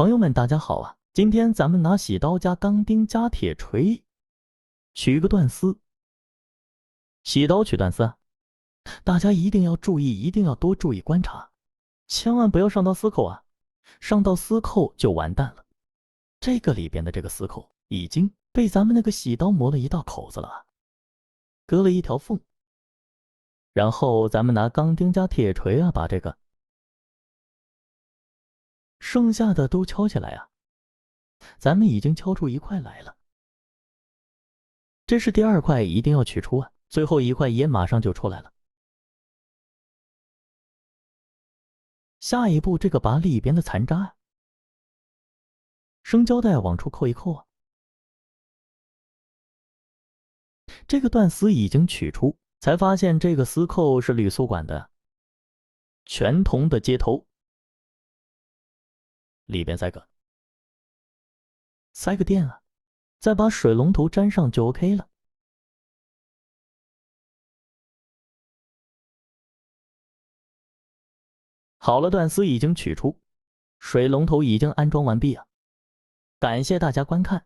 朋友们，大家好啊！今天咱们拿洗刀加钢钉加铁锤，取个断丝。洗刀取断丝啊，大家一定要注意，一定要多注意观察，千万不要上到丝扣啊！上到丝扣就完蛋了。这个里边的这个丝扣已经被咱们那个洗刀磨了一道口子了，割了一条缝。然后咱们拿钢钉加铁锤啊，把这个剩下的都敲起来啊。咱们已经敲出一块来了，这是第二块，一定要取出啊！最后一块也马上就出来了。下一步，这个把里边的残渣啊，生胶带往出扣一扣啊。这个断丝已经取出，才发现这个丝扣是铝塑管的，全铜的接头，里边塞个电啊，再把水龙头粘上就 OK 了。好了，断丝已经取出，水龙头已经安装完毕啊！感谢大家观看。